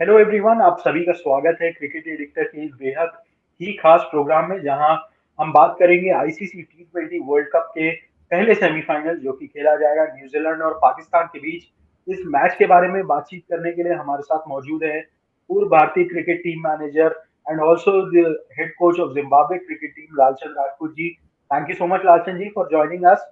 Hello everyone, आप सभी का स्वागत है क्रिकेट एडिक्टर के इस बेहद ही खास प्रोग्राम में, जहां हम बात करेंगे आईसीसी T20 वर्ल्ड कप के पहले सेमीफाइनल जो कि खेला जाएगा न्यूजीलैंड और पाकिस्तान के बीच। इस मैच के बारे में बातचीत करने के लिए हमारे साथ मौजूद है पूर्व भारतीय cricket team manager and also the head coach of Zimbabwe cricket team Lalchand Rajput ji. Thank you so much Lalchand ji for joining us.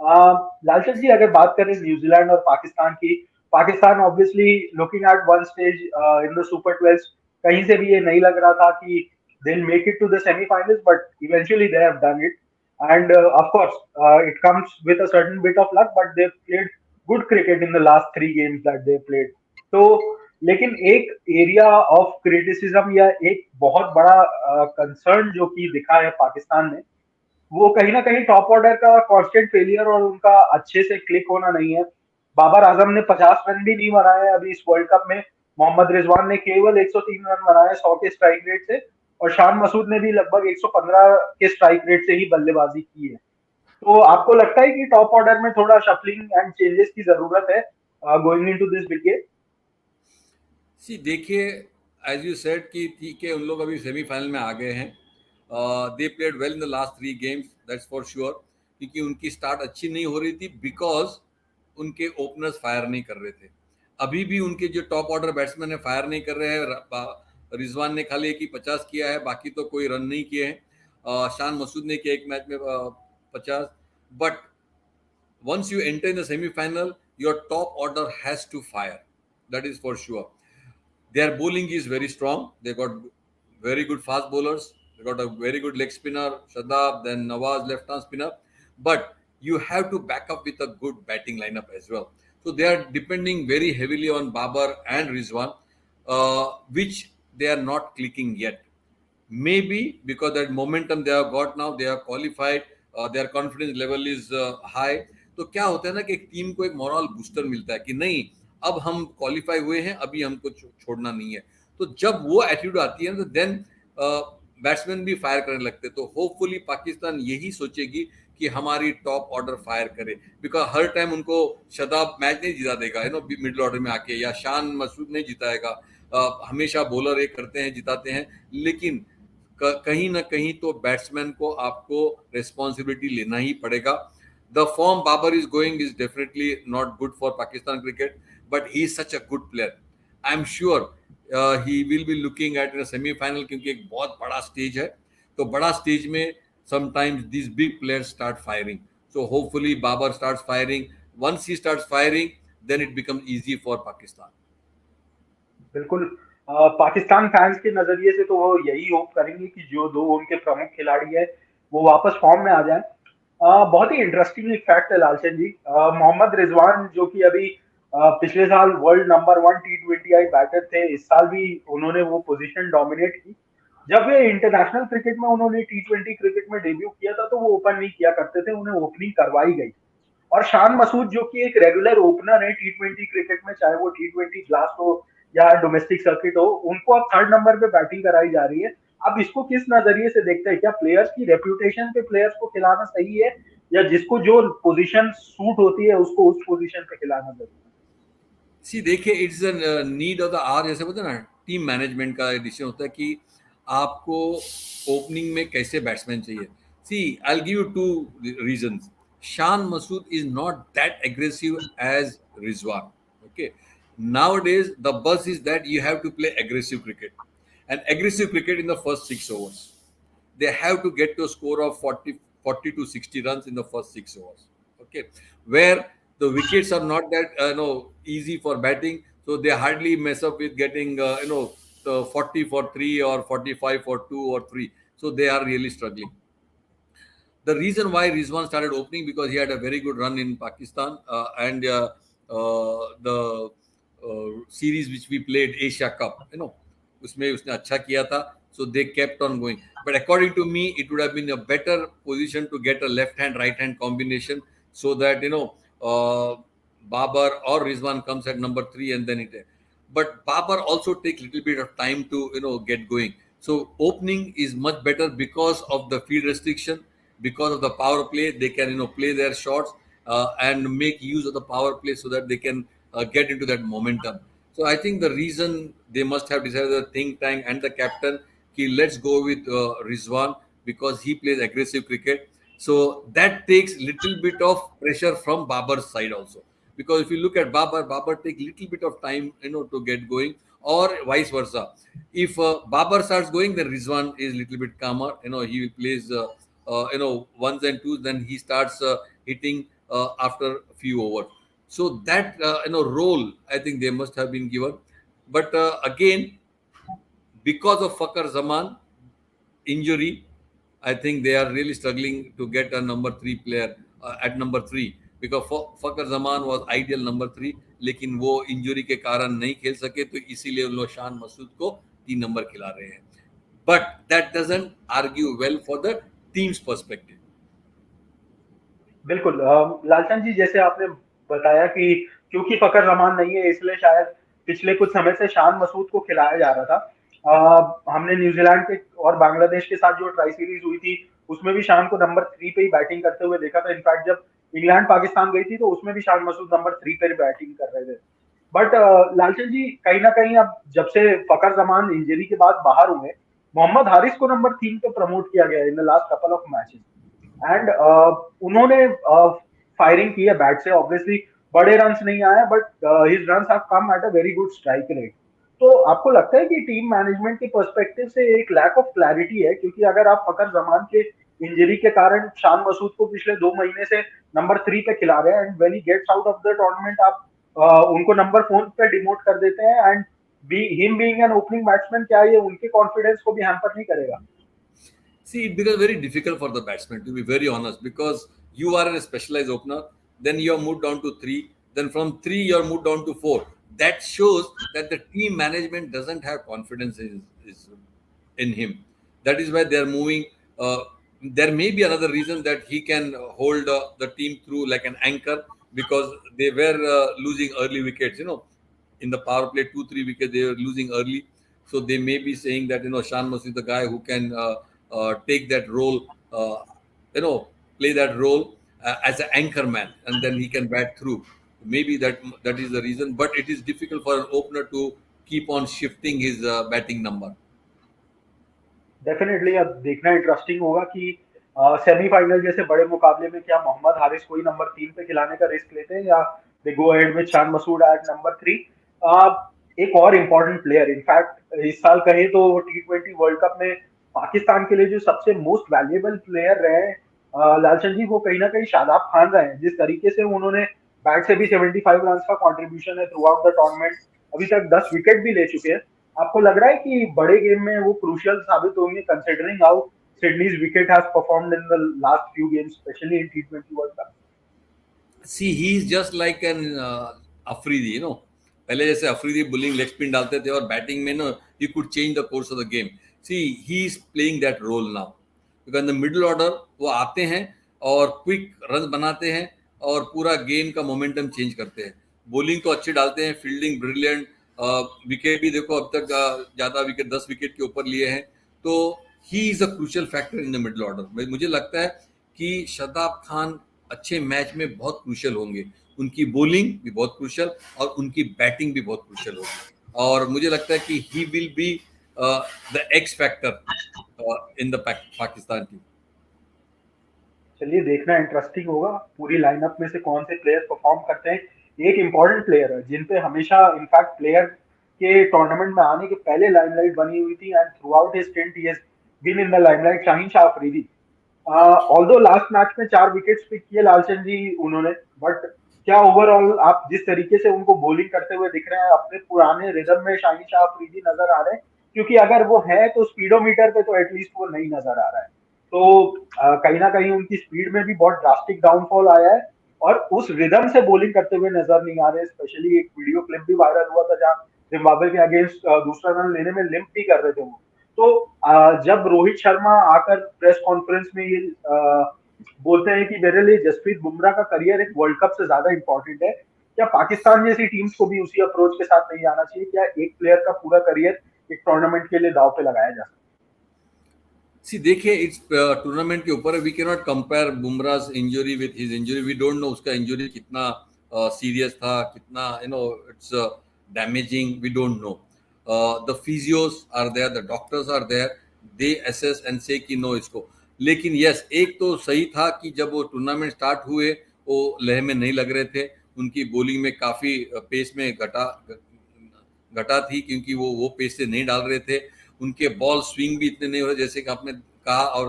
Lalchand ji, अगर बात करें न्यूजीलैंड और पाकिस्तान की, Pakistan obviously looking at one stage in the super 12, कहीं से भी ये नहीं लग रहा था कि they will make it to the semifinals, but eventually they have done it. And of course it comes with a certain bit of luck, but they played good cricket in the last 3 games that they played. तो लेकिन एक area of criticism या एक बहुत बड़ा concern जो कि दिखा है पाकिस्तान ने, वो कहीं ना कहीं टॉप ऑर्डर का कांस्टेंट फेलियर और उनका अच्छे से क्लिक होना नहीं है। बाबर आजम ने 50 रन भी नहीं बनाए अभी इस वर्ल्ड कप में। मोहम्मद रिजवान ने केवल 103 रन बनाए 100 के स्ट्राइक रेट से, और शान मसूद ने भी लगभग 115 के स्ट्राइक रेट से ही बल्लेबाजी की है। तो आपको लगता है कि टॉप ऑर्डर में थोड़ा शफलिंग एंड चेंजेस की जरूरत है गोइंग इनटू दिस विकेट? सी देखिए, एज यू सेड कि ठीक है, उन लोग अभी सेमीफाइनल में आ गए हैं। They played well in the last 3 games, that's for sure. क्योंकि उनकी स्टार्ट अच्छी नहीं हो रही थी बिकॉज उनके ओपनर्स फायर नहीं कर रहे थे। अभी भी उनके जो टॉप ऑर्डर बैट्समैन है फायर नहीं कर रहे हैं। रिजवान ने खाली एक ही 50 किया है, बाकी तो कोई रन नहीं किए हैं। शान मसूद ने किया एक मैच में 50। But once you enter in the semi-final, your top order has to fire. That is for sure. Their bowling is very strong. They got very good fast bowlers. They got a very good leg spinner, Shadab, then Nawaz, left arm spinner. But you have to back up with a good batting lineup as well. So they are depending very heavily on Babar and Rizwan, which they are not clicking yet. Maybe because that momentum they have got now, they are qualified, their confidence level is high. तो क्या होता है ना कि एक team को एक moral booster मिलता है कि नहीं, अब हम क्वालिफाई हुए हैं, अभी हमको छोड़ना नहीं है। तो जब वो एटीट्यूड आती है ना, तो देन बैट्समैन भी फायर करने लगते हैं। तो होपफुली पाकिस्तान यही सोचेगी कि हमारी टॉप ऑर्डर फायर करे, बिकॉज हर टाइम उनको शदाब मैच नहीं जिता देगा, यू नो, मिडिल ऑर्डर में आके, या शान मसूद नहीं जिताएगा। हमेशा बॉलर एक करते हैं, जिताते हैं, लेकिन कहीं ना कहीं तो बैट्समैन को आपको रिस्पॉन्सिबिलिटी लेना ही पड़ेगा। The form Babar is going is definitely not good for Pakistan cricket, but he is such a good player. I am sure he will be looking at semifinal, क्योंकि एक बहुत बड़ा स्टेज है। तो बड़ा स्टेज में sometimes this big players start firing. So hopefully Babar start firing. Once he start firing, then it become easy for Pakistan. बिल्कुल। Pakistan fans के नजरिए से तो वो यही होप करेंगे कि जो दो उनके प्रमुख खिलाड़ी है वो वापस फॉर्म में आ जाएं। बहुत ही इंटरेस्टिंग एक फैक्ट है लालचंद जी, मोहम्मद रिजवान जो कि अभी पिछले साल वर्ल्ड नंबर 1 T20I बैटर थे, इस साल भी उन्होंने वो पोजीशन डोमिनेट की। जब वे इंटरनेशनल क्रिकेट में उन्होंने T20 क्रिकेट में डेब्यू किया था तो वो ओपन नहीं किया करते थे, उन्हें ओपनिंग करवाई गई। और शान मसूद जो कि एक रेगुलर ओपनर है T20 क्रिकेट में, चाहे वो T20 ब्लास्ट हो या डोमेस्टिक सर्किट हो, उनको अब थर्ड नंबर पे बैटिंग कराई जा रही है। अब इसको किस नजरिए से देखते हैं? क्या प्लेयर्स की रेप्यूटेशन पे प्लेयर्स को खिलाना सही है, या जिसको जो पोजीशन सूट होती है उसको उस पोजीशन पे खिलाना जरूरी है? सी देखिए, it's a need of the hour, जैसे बोलते हैं ना, टीम मैनेजमेंट का डिसीजन होता है कि आपको ओपनिंग में कैसे बैट्समैन चाहिए। See I give you two reasons. Shan Masood is not that aggressive as Rizwan. Okay, nowadays the buzz is that you have to play aggressive cricket, and aggressive cricket in the first 6 overs. They have to get to a score of 40 to 60 runs in the first 6 overs. Okay, where the wickets are not that easy for batting, so they hardly mess up with getting the 40 for 3 or 45 for 2 or 3. So they are really struggling. The reason why Rizwan started opening, because he had a very good run in Pakistan, and the series which we played, Asia Cup, उसमें उसने अच्छा किया था, so they kept on going. But according to me, it would have been a better position to get a left hand right hand combination, so that Babar or Rizwan comes at number 3 and then it. But Babar also takes little bit of time to get going. So opening is much better because of the field restriction, because of the power play. They can play their shots and make use of the power play so that they can get into that momentum. So I think the reason they must have decided, the think tank and the captain, ki let's go with Rizwan because he plays aggressive cricket. So that takes little bit of pressure from Babar's side also. Because if you look at Babar take little bit of time, to get going, or vice versa. If Babar starts going, then Rizwan is little bit calmer. He plays ones and twos. Then he starts hitting after a few overs. So that role, I think they must have been given. But again, because of Fakar Zaman injury, I think they are really struggling to get a number three player at number three, because Fakar Zaman was ideal number three, लेकिन वो injury के कारण नहीं खेल सके, तो इसीलिए उन लोग शान मसूद को 3 नंबर खिला रहे हैं. But that doesn't argue well for the team's perspective. बिल्कुल लालचंद जी, जैसे आपने बताया कि क्योंकि फकर रमान नहीं है इसलिए शायद पिछले कुछ समय से शान मसूद को खिलाया जा रहा था. हमने न्यूजीलैंड के और बांग्लादेश के साथ जो ट्राई सीरीज हुई थी उसमें भी शान को नंबर 3 पे ही बैटिंग करते हुए देखा था. इनफैक्ट जब इंग्लैंड पाकिस्तान गई थी तो उसमें भी शान मसूद नंबर 3 पे बैटिंग कर रहे थे. बट लालचंद जी, कहीं ना कहीं अब जब से फकर जमान इंजरी के बाद बाहर हुए, मोहम्मद हारिस को नंबर 3 पे प्रमोट किया गया इन the last couple of matches. And उन्होंने फायरिंग की है बैट से. ऑब्वियसली बड़े रन्स नहीं आए, but his runs have come at a very good strike rate. तो आपको लगता है कि टीम मैनेजमेंट के पर्सपेक्टिव से एक लैक ऑफ क्लैरिटी है? क्योंकि अगर आप फकर जमान के इंजरी के कारण शान मसूद को पिछले 2 महीने से नंबर 3 पे खिला रहे हैं, and when he gets out of the tournament आप उनको नंबर 4 पे डिमोट कर देते हैं, and him being an opening batsman, क्या ये उनके कॉन्फिडेंस को भी हैम्पर नहीं करेगा? See, it becomes very difficult for the batsman, to be very honest, because you are a specialized opener, then you are moved down to 3, then from 3 you are moved down to 4. That shows that the team management doesn't have confidence in him. That is why they are moving. There may be another reason that he can hold the team through like an anchor, because they were losing early wickets. In the power play, 2-3 wickets they were losing early. So they may be saying that Shan Masud is the guy who can take that role, play that role as an anchor man, and then he can bat through. Maybe that is the reason, but it is difficult for an opener to keep on shifting his batting number. Definitely अब देखना interesting होगा कि semifinal जैसे बड़े मुकाबले में क्या मोहम्मद हारिस को ही नंबर 3 पे खिलाने का रिस्क लेते हैं, या दे go ahead with Shan Masood eight number 3. एक और इम्पोर्टेंट प्लेयर, इनफैक्ट इस साल कहे तो T20 वर्ल्ड कप में पाकिस्तान के लिए जो सबसे मोस्ट वैल्यूएबल प्लेयर रहे हैं लालचंद जी, वो कहीं ना कहीं शादाब खान रहे हैं. जिस तरीके से उन्होंने बैट से भी 75 रन का कंट्रीब्यूशन है थ्रू आउट द टूर्नामेंट, अभी तक 10 विकेट भी ले चुके हैं. आपको लग रहा है कि बड़े गेम में वो क्रूशियल साबित होंगे, considering how Sydney's wicket has performed in the last few games, specially in T20 world cup? See, he is just like an Afridi, पहले जैसे अफरीदी बुलिंग लेग स्पिन डालते थे और बैटिंग में he could change the course of the game. See, he is playing that role now. Because in the middle order वो आते हैं और क्विक रन बनाते हैं और पूरा गेम का मोमेंटम चेंज करते हैं. बॉलिंग तो अच्छे डालते हैं, फील्डिंग ब्रिलियंट, विकेट भी देखो अब तक ज्यादा विकेट 10 विकेट के ऊपर लिए हैं. तो he is a crucial factor in the middle order. मुझे लगता है कि शादाब खान अच्छे मैच में बहुत क्रूशियल होंगे. उनकी बॉलिंग भी बहुत क्रूशियल और उनकी बैटिंग भी बहुत क्रूशियल होगी. और मुझे लगता है कि ही will be the x factor in the Pakistan team. चलिए, देखना इंटरेस्टिंग होगा पूरी लाइनअप में से कौन से प्लेयर परफॉर्म करते हैं. एक इम्पोर्टेंट प्लेयर है जिन पे हमेशा इनफैक्ट प्लेयर के टूर्नामेंट में आने के पहले लाइमलाइट बनी हुई थी, and throughout his stint he has been in the limelight, Shaheen Shah Afridi. Although last match में 4 विकेट्स पिक किए लालचंद जी उन्होंने, बट क्या ओवरऑल आप जिस तरीके से उनको बॉलिंग करते हुए दिख रहे हैं, अपने पुराने रिदम में शाहीन शाह अफरीदी नजर आ रहे हैं? क्योंकि अगर वो है तो स्पीडोमीटर पे तो एटलीस्ट वो नहीं नजर आ रहा है. तो कहीं ना कहीं उनकी स्पीड में भी बहुत ड्रास्टिक डाउनफॉल आया है, और उस रिदम से बॉलिंग करते हुए नजर नहीं आ रहे. स्पेशली एक वीडियो क्लिप भी वायरल हुआ था जहां जिम्बाब्वे के अगेंस्ट दूसरा रन लेने में लिम्प भी कर रहे थे वो. तो जब रोहित शर्मा आकर प्रेस कॉन्फ्रेंस में ये बोलते हैं कि मेरे लिए जसप्रीत बुमराह का करियर एक वर्ल्ड कप से ज्यादा इंपॉर्टेंट है, क्या पाकिस्तान जैसी टीम्स को भी उसी अप्रोच के साथ नहीं आना चाहिए? क्या एक प्लेयर का पूरा करियर एक टूर्नामेंट के लिए दांव पे लगाया जा सकता है? See, देखिए, इट्स टूर्नामेंट के ऊपर we can not compare Bumrah injury with his injury. We don't know उसका इंजरी कितना सीरियस था, कितना it's damaging, we don't know. The physios are there, the doctors are there, they assess and say कि no इसको. लेकिन yes, एक तो सही था कि जब वो टूर्नामेंट स्टार्ट हुए वो लय में नहीं लग रहे थे, उनकी बॉलिंग में काफ़ी पेस में घटा थी, क्योंकि वो पेस से नहीं डाल रहे थे, उनके बॉल स्विंग भी इतने नहीं हो रहे, जैसे कि आपने कहा और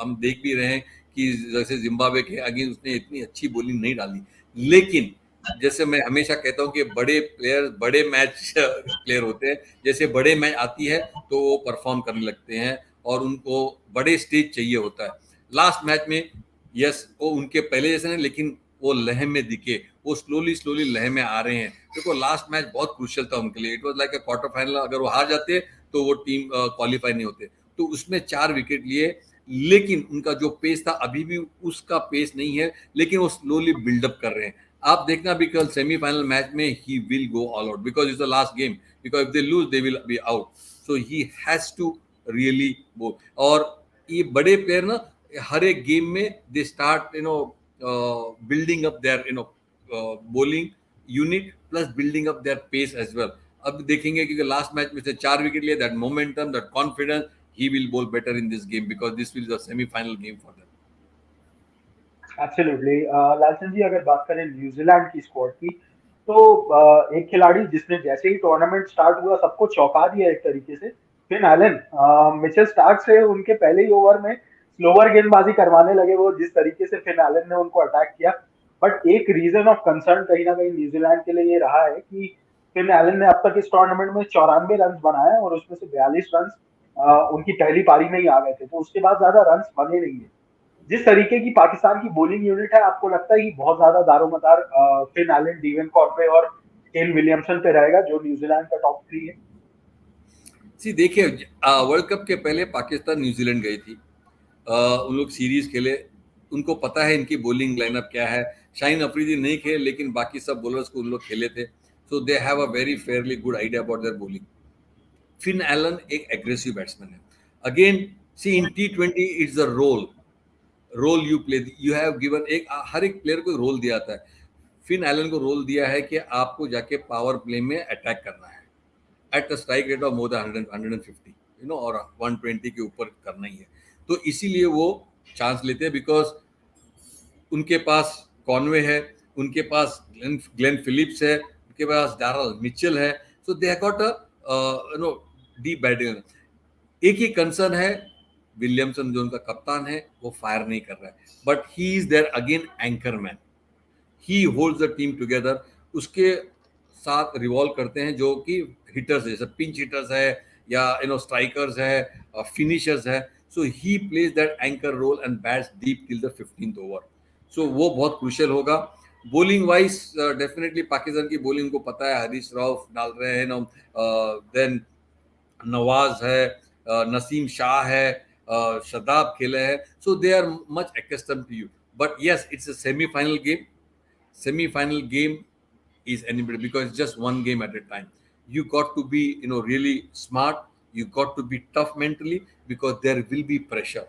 हम देख भी रहे हैं कि जैसे जिम्बाब्वे के अगेंस्ट उसने इतनी अच्छी बॉलिंग नहीं डाली. लेकिन जैसे मैं हमेशा कहता हूँ कि बड़े प्लेयर बड़े मैच प्लेयर होते हैं, जैसे बड़े मैच आती है तो वो परफॉर्म करने लगते हैं और उनको बड़े स्टेज चाहिए होता है. लास्ट मैच में यस वो उनके पहले जैसे नहीं, लेकिन वो लय में दिखे, वो स्लोली लय में आ रहे हैं. देखो लास्ट मैच बहुत क्रूशियल था उनके लिए, it was like a quarter final, अगर वो हार जाते तो वो टीम क्वालिफाई नहीं होते. तो उसमें 4 विकेट लिए, लेकिन उनका जो पेस था अभी भी उसका पेस नहीं है, लेकिन वो स्लोली बिल्डअप कर रहे हैं. आप देखना भी कल सेमीफाइनल मैच में he will go all out, because it's the last game, because if they lose they will be out. So he has to really bowl. और ये बड़े प्लेयर ना हर एक गेम में they start building up their bowling unit plus building up their pace as well. अब देखेंगे क्योंकि last match में से 4 विकेट लिए, that momentum, that confidence, he will bowl better in this game because this will be the semi-final game for them. Absolutely. Lalchand ji, अगर बात करें New Zealand की स्क्वाड की, तो एक खिलाड़ी जिसने जैसे ही टूर्नामेंट स्टार्ट हुआ सबको चौंका दिया एक तरीके से, फिन एलन. मिचेल स्टार्क से उनके पहले ही ओवर में स्लोवर गेंदबाजी करवाने लगे वो, जिस तरीके से फिन एलन ने उनको अटैक किया. बट एक रीजन ऑफ कंसर्न कहीं ना कहीं न्यूजीलैंड के लिए ये रहा है कि फिन एलन ने अब तक इस टूर्नामेंट में 94 रन बनाए और उसमें से 42 रन उनकी पहली पारी में ही आ गए थे, तो उसके बाद ज्यादा रन बने नहीं है. जिस तरीके की पाकिस्तान की बॉलिंग यूनिट है, आपको लगता है कि बहुत ज्यादा दारोमदार फिन एलन, डीवेन कॉनवे और केन विलियमसन पे रहेगा, जो न्यूजीलैंड का टॉप 3 है? सी देखिए, वर्ल्ड कप के पहले पाकिस्तान न्यूजीलैंड गई थी, उन लोग सीरीज खेले, उनको पता है इनकी बॉलिंग लाइनअप क्या है. शाहीन अफरीदी नहीं खेले, लेकिन बाकी सब बॉलर्स को उन लोग खेले थे, so they have a very fairly good idea about their bowling. Finn Allen एक एग्रेसिव बैट्समैन है. Again see in T20 it's a role you play, you have given, एक हर एक प्लेयर को रोल दिया था. फिन एलन को role दिया है कि आपको जाके पावर प्ले में अटैक करना है at a strike rate of more than 150 और 120 के ऊपर करना ही है. तो इसीलिए वो चांस लेते हैं, बिकॉज उनके पास कॉनवे है, उनके पास ग्लेन फिलिप्स है, उनके पास डारल मिचेल है, so they got a deep batting. एक ही कंसर्न है, विलियमसन जो उनका कप्तान है वो फायर नहीं कर रहा है, but he is there again anchor man, he holds the team together. उसके साथ रिवॉल्व करते हैं जो कि हिटर्स है, जैसे पिंच हिटर्स है या स्ट्राइकर्स है, फिनिशर्स है. So he plays that anchor role and bats deep till the 15th over. So वो बहुत क्रूशियल होगा. बॉलिंग वाइज डेफिनेटली पाकिस्तान की बॉलिंग को पता है, हरीश राव डाल रहे हैं, देन नवाज है, नसीम शाह है, शदाब खेले हैं, so they are much accustomed to you. But yes, it's a semi-final game. Semi-final game is anybody, because it's just one game at a time. You got to be really smart. You got to be tough mentally, because there will be pressure.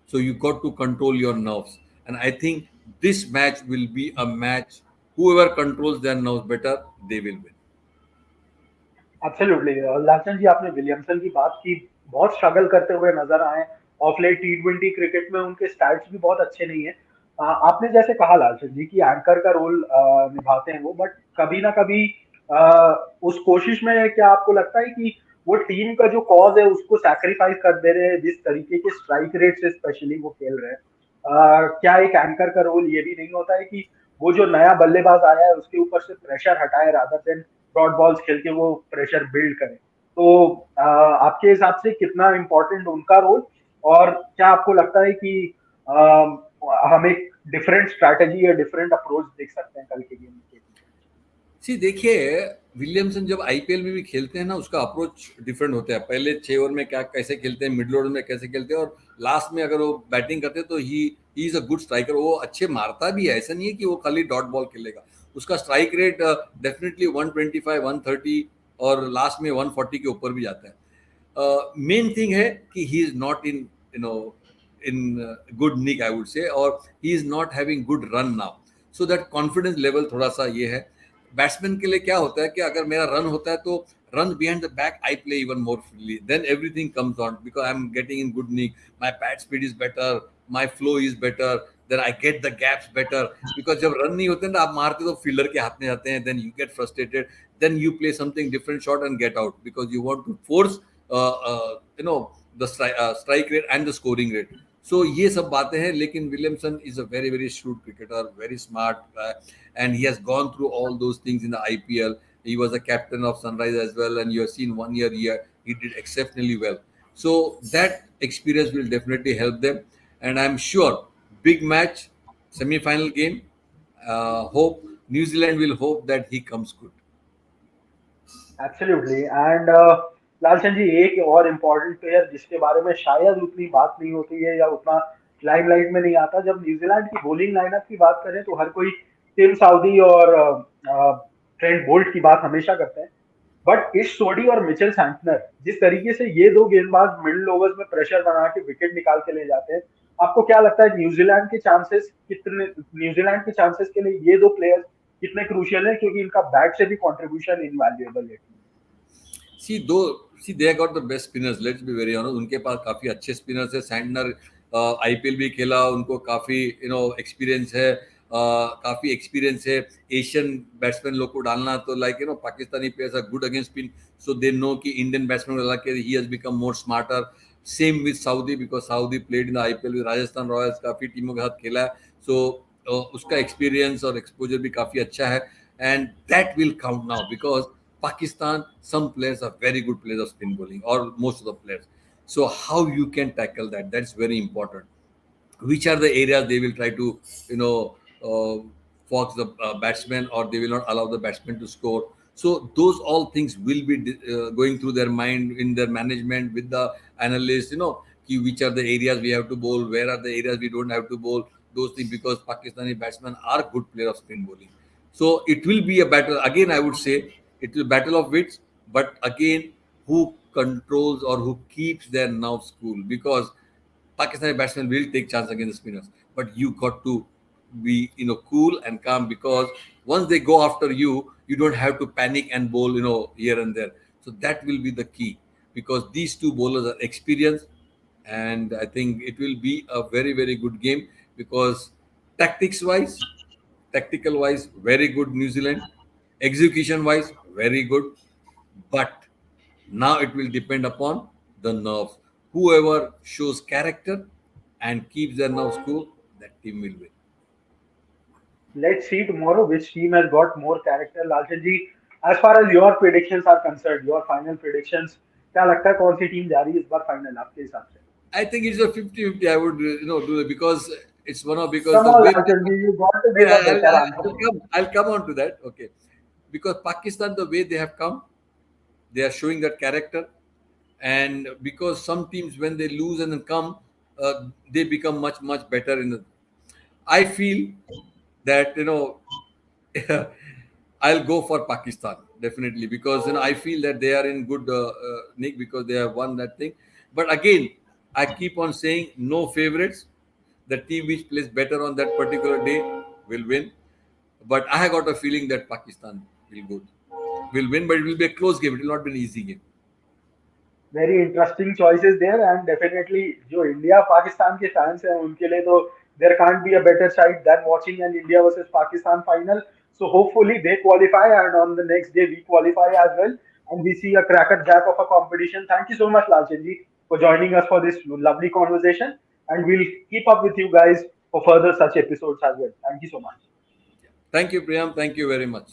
So you got to control your nerves. And I think this match will be a match. Whoever controls their nerves better, they will win. Absolutely. Lalchand ji, आपने Williamson की बात की, बहुत struggle करते हुए नजर आए of late. T20 cricket में उनके स्टैट्स भी बहुत अच्छे नहीं है. आपने जैसे कहा लालचंद जी कि एंकर का रोल निभाते हैं वो, बट कभी ना कभी उस कोशिश में क्या आपको लगता है कि वो टीम का जो कॉज है उसको सैक्रिफाइस कर दे रहे हैं, जिस तरीके के स्ट्राइक रेट से स्पेशली वो खेल रहे हैं? क्या एक एंकर का रोल ये भी नहीं होता है कि वो जो नया बल्लेबाज आया है उसके ऊपर से प्रेशर हटाए, रादर देन डॉट बॉल्स खेल के वो प्रेशर बिल्ड करें? तो आपके हिसाब से कितना इम्पोर्टेंट उनका रोल, और क्या आपको लगता है कि हम एक डिफरेंट स्ट्रैटेजी या डिफरेंट अप्रोच देख सकते हैं कल के गेम के? सी देखिए, विलियमसन जब आईपीएल में भी खेलते हैं ना, उसका अप्रोच डिफरेंट होता है. पहले 6 ओवर में क्या कैसे खेलते हैं, मिडिल ओवर में कैसे खेलते हैं, और लास्ट में अगर वो बैटिंग करते हैं तो he is a good striker. वो अच्छे मारता भी है, ऐसा नहीं है कि वो खाली डॉट बॉल खेलेगा. उसका स्ट्राइक रेट डेफिनेटली 125, 130 और लास्ट में 140 के ऊपर भी जाता है. मेन थिंग है कि he is not in in good nick, I would say, और he is not having good run now. So that confidence level थोड़ा सा ये है. बैट्समैन के लिए क्या होता है कि अगर मेरा रन होता है तो run behind the back, I play even more freely. Then everything comes on because I'm getting in good nick. My bat speed is better, my flow is better. Then I get the gaps better because जब run नहीं होते ना आप मारते तो fielder के हाथ में जाते हैं. Then you get frustrated. Then you play something different shot and get out because you want to force the strike rate and the scoring rate. So ये सब बातें हैं लेकिन Williamson is a very very shrewd cricketer, very smart and he has gone through all those things in the IPL. He was a captain of Sunrise as well, and you have seen 1 year here he did exceptionally well. So that experience will definitely help them, and I'm sure big match, semi-final game. Hope New Zealand will hope that he comes good. Absolutely and Lalchand ji, एक और important player जिसके बारे में शायद उतनी बात नहीं होती है या उतना लाइमलाइट में नहीं आता, जब न्यूजीलैंड की बॉलिंग लाइनअप की बात करें तो हर कोई टिम साउदी और ट्रेंट बोल्ट की बात हमेशा करते हैं, बट इस सोडी और मिचेल सैंटनर जिस तरीके से ये दो गेंदबाज मिडिल ओवर्स में प्रेशर बना के विकेट निकाल के ले जाते हैं, आपको क्या लगता है न्यूजीलैंड के चांसेस के लिए ये दो प्लेयर्स कितने क्रूशियल है, क्योंकि इनका बैट से भी कंट्रीब्यूशन इनवैल्यूएबल है? See, they got the best spinners. Let's be very honest. उनके पास काफी अच्छे स्पिनर्स है. सैंडनर आईपीएल भी खेला, उनको काफी एक्सपीरियंस है. काफी एक्सपीरियंस है. एशियन बैट्समैन लोग को डालना तो Pakistani players are good against spin, so they know कि इंडियन बैट्समैन के he has become more smarter. Same with Southee because Southee played in the IPL with Rajasthan Royals, काफी टीमों के साथ खेला है. सो उसका एक्सपीरियंस और एक्सपोजर भी काफी अच्छा है, and that will count now because Pakistan, some players are very good players of spin bowling, or most of the players. So how you can tackle that? That's very important. Which are the areas they will try to, fox the batsman, or they will not allow the batsman to score. So those all things will be going through their mind in their management with the analysts. Which are the areas we have to bowl, where are the areas we don't have to bowl. Those things, because Pakistani batsmen are good players of spin bowling. So it will be a battle. Again, I would say it is a battle of wits, but again, who controls or who keeps their nerves cool? Because Pakistani batsmen will take chance against the spinners, but you got to be cool and calm, because once they go after you, you don't have to panic and bowl here and there. So that will be the key, because these two bowlers are experienced, and I think it will be a very very good game, because tactical wise, very good New Zealand. Execution wise, very good. But now it will depend upon the nerves. Whoever shows character and keeps their nerves cool, that team will win. Let's see tomorrow which team has got more character. Lalchan ji, as far as your predictions are concerned, your final predictions, क्या लगता है कौन सी team जा रही है इस बार final आपके हिसाब से? I think it's a 50-50. I would do it, because it's because Come the on, way Lalchan ji, you got to give a better answer. I'll come on to that. Okay, because Pakistan, the way they have come, they are showing that character, and because some teams when they lose and then come, they become much better in the. I feel that I'll go for Pakistan definitely, because I feel that they are in good nick, because they have won that thing. But again, I keep on saying no favorites. The team which plays better on that particular day will win. But I have got a feeling that Pakistan will win, but it will be a close game. It will not be an easy game. Very interesting choices there, and definitely जो India Pakistan के fans हैं उनके लिए तो there can't be a better sight than watching an India versus Pakistan final. So hopefully they qualify, and on the next day we qualify as well, and we see a crackerjack of a competition. Thank you so much, Lalchan ji, for joining us for this lovely conversation, and we'll keep up with you guys for further such episodes as well. Thank you so much. Thank you, Priyam. Thank you very much.